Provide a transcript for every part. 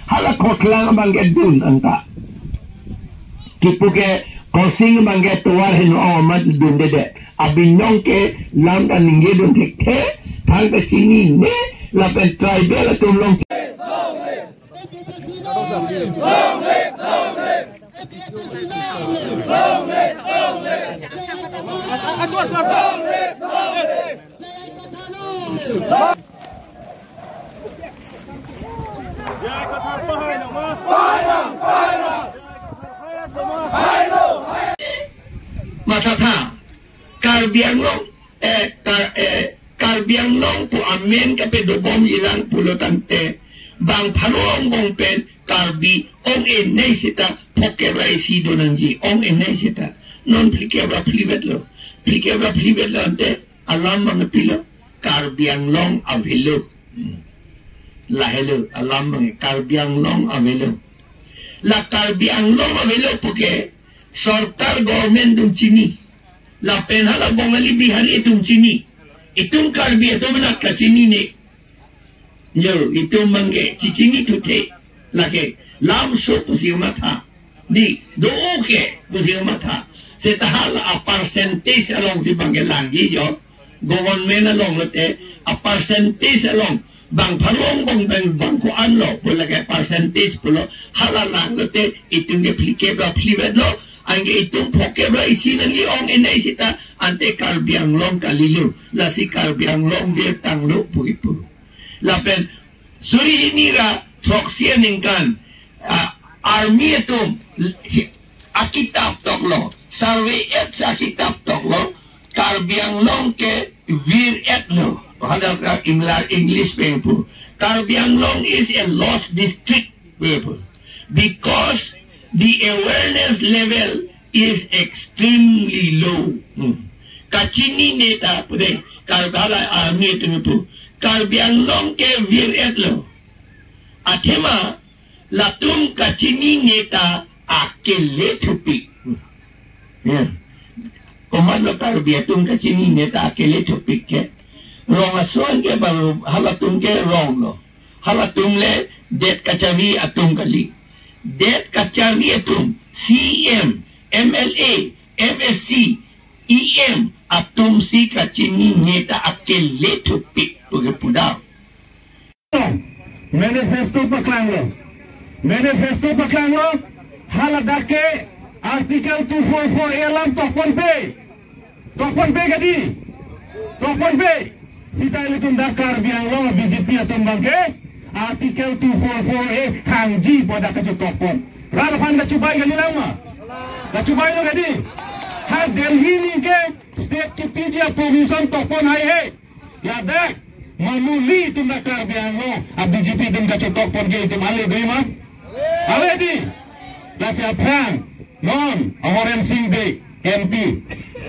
Hala koklang bangget dun anta. Kipu ke kosing bangget tuar hino amat dun dede. Abinyong ke lam dan ningge dun ke thang ke sini ne lapen tribal atum long. Masata Karbiang long pu amen kape do bom ilang pulo tante bang parong bong pen karbi ong enesita poke raisi donanji ong enesita non plikebra plivet lo ante alam mang pilo Karbiang long avelo la hello alam mang Karbiang long avelo la Karbiang long avelo puke Sarkar government dun sini, la penhala bongali bihari itong sini, itong Karbi ito manak ka sini ni, yo itong mangge sini tute, laki lam so pusi mata, di do oke pusi mata, setahala a percentage along si banggelangi yo, government along lote a percentage along. Bang palong bang ko anlo, pula kay percentage pulo halalang lote itong applicable plivet lo. Angge itong pokebra isinan liong inaisita ante Karbiang long kalilu la si Karbiang long biar tanglo puipu lapen suri inira proxianing kan army itum akitap toklo sarwe et sa akitap toklo Karbiang long ke vir et lo hadal ka English people Karbiang long is a lost district people because the awareness level is extremely low. Kachini neta pude karbala army itu Karbiang long ke vir etlo. Athema latum kachini neta akele thupi. Komando Karbiatum kachini neta akele thupi ke. Rong asuan ke baru halatum ke rong lo. Halatum le det kachami atum kali. Det kacari atum CM, MLA, MSC, EM atum si kacini neta akele topik tuge pudar. Manifesto paklang lo haladake artikel 244 elam tokpon pe gadi tokpon pe sita ilitum dakar biang lo BJP atum bangke artikel 244 hangji pada kecutopon. Rada pan kacubay gani lama. Kacubay lo gadi. Ha Delhi ni ke state kipija provision topon hai. Ya dak mamuli tu nak Karbiang lo. Ab BJP tum kecutopon ke itu male goi ma. Ale di. La sia prang non Amoren Singh de MP.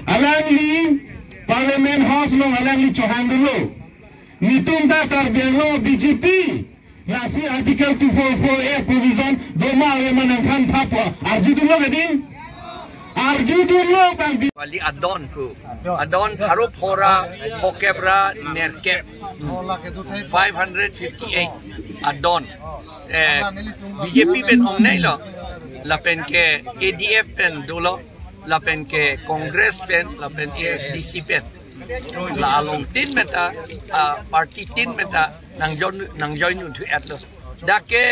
Alang li parliament house lo alang li Chauhan dulu. Nitum da Karbiang lo BJP. Nasi artikel 244 provision doma manang kan Papua arju dulu bang wali adon ku adon tharu phora pokebra nerkep 558 adon BJP ben ong nai lo lapen ke ADF pen dolo lapen ke Congress pen lapen ASDC pen la along tin meta party tin meta nang join to atlo dake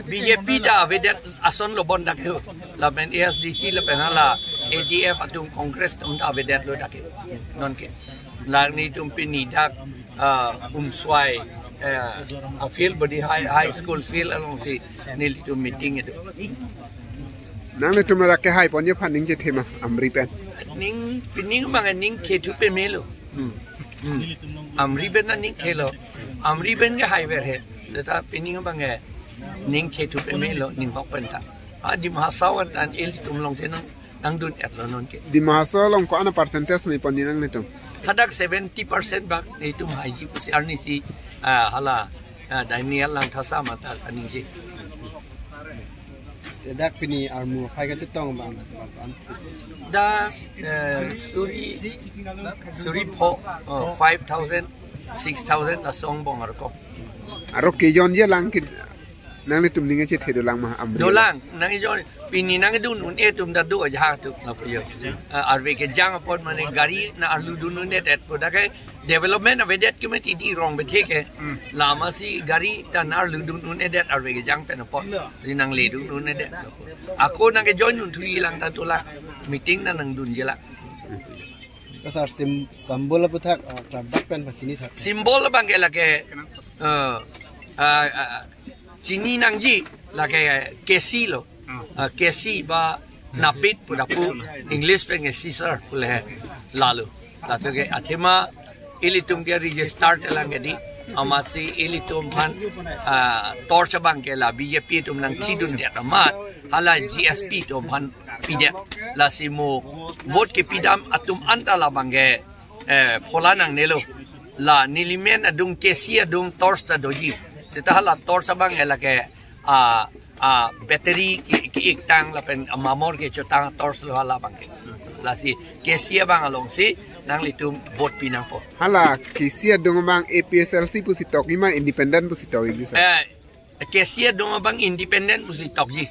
BJP da vedet ason lo bon dake lapen ASDC lapen hala ADF atung Congress tum da vedet lo dake non ke la ni tum pinidak swai a field body high school field along si nil tum meeting itu nang itu mereka hai ponnya paning je tema amri pen ning pining mangan ning ketu pe melo Amriben na ning khelo Amriben ga highway he ta pining bang e ning che tu pe melo ning hok pen ta di mahasawan tan el tumlong se nang dun et lo non ke Di mahasiswa long ko ana percentage may paninang nito. hadak 70% bak itu haji si arni si hala Daniel lang thasa mata aning ji Dak pini armu phai ga chitong bang da suri pho 5,000 6,000 a song bong ar ko Aro kiyon ye lang kid nang nitum ninga che thedo lang ma amri. dolang nang ijon pini nang dun un etum da do ja tu na ko yo arve ke jang apot mane gari na arlu dun ne tet ko da ke development of that committee di wrong be theke lama si gari ta na arlu dun ne det arve ke jang pe na pot di nang le dun ne det ako nang ke join un thui lang ta tu la meeting na nang dun je la kasar simbol puthak dak pen pachini thak symbol bang ke la ke chini nang ji la ke kesi lo kesi ba napit pudapu english pe nge sisar pule lalu la to ke athema ilitum ke register telang di amasi ilitum han torch bang ke la bjp tum nang chidun de amat hala gsp to han pide la simo vote ke pidam atum antala bange phola nang nelo la nilimen adung kesi adung torch ta doji sita hala torch bang ela ke battery ki iktang la pen amamor ke chotang torch lo hala bang la si kesi bang along si nang litum vote pinang po Hala kisia dong bang APSLC pu sitok ima independent pu sitok isa. kesi dong bang independent pusi tokji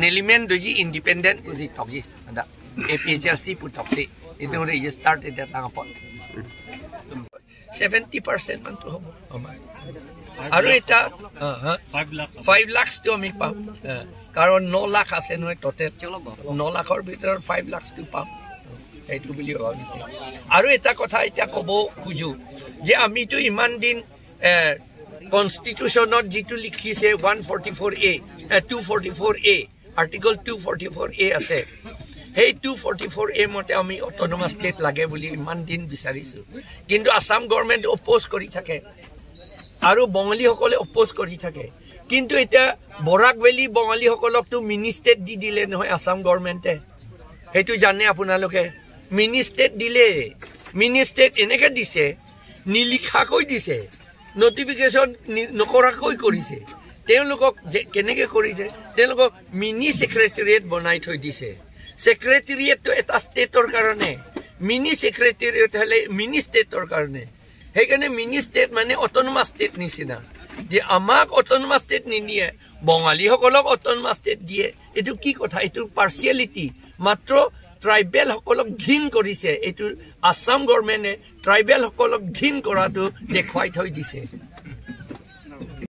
nelimen doji independent pusi tokji ada APHLC pu tokti itu register te tang po 70% man to hobo aru eta 5 lakhs to mi pa karon 9 lakh ase no total 9 lakhor bitor 5 lakhs to pa এইটো বুলি ভাবিছে আৰু এটা কথা এটা কব খুজু যে আমি তো ইমান দিন কনস্টিটিউশনত যেটো লিখিছে 144A 244A আৰ্টিকল 244A আছে সেই 244A মতে আমি অটোনমাস ষ্টেট লাগে বুলি ইমান দিন বিচাৰিছো কিন্তু আসাম গভৰ্ণমেণ্ট অপোজ কৰি থাকে আৰু বঙালী সকলে অপোজ কৰি থাকে কিন্তু এটা বৰাক ভেলি বঙালী সকলক তো মিনি ষ্টেট দি দিলে নহয় আসাম গভৰ্ণমেণ্টে হেতু জানে আপোনালোকে মিনি ষ্টেট দিলে মিনি ষ্টেট এনেকে দিছে নিলিখাকৈ দিছে নোটিফিকেশন নকৰাকৈ কৰিছে তেওঁলোকক কেনেকে কৰিছে তেওঁলোকক মিনি সেক্ৰেটাৰিয়েট বনাই থৈ দিছে সেক্ৰেটাৰিয়েট তো এটা ষ্টেটৰ কাৰণে মিনি সেক্ৰেটাৰিয়েট হলে মিনি ষ্টেটৰ কাৰণে সেইকাৰণে মিনি ষ্টেট মানে অটোনমাস ষ্টেট নিচিনা যে আমাক অটোনমাস ষ্টেট নিদিয়ে বঙালী সকলক অটোনমাস ষ্টেট দিয়ে এটো কি কথা এটো পাৰ্সিয়ালিটি মাত্ৰ ট্ৰাইবেল সকলক ঘিন কৰিছে এটো আসাম গভৰ্ণমেণ্টে ট্ৰাইবেল সকলক ঘিন কৰাটো দেখুৱাই থৈ দিছে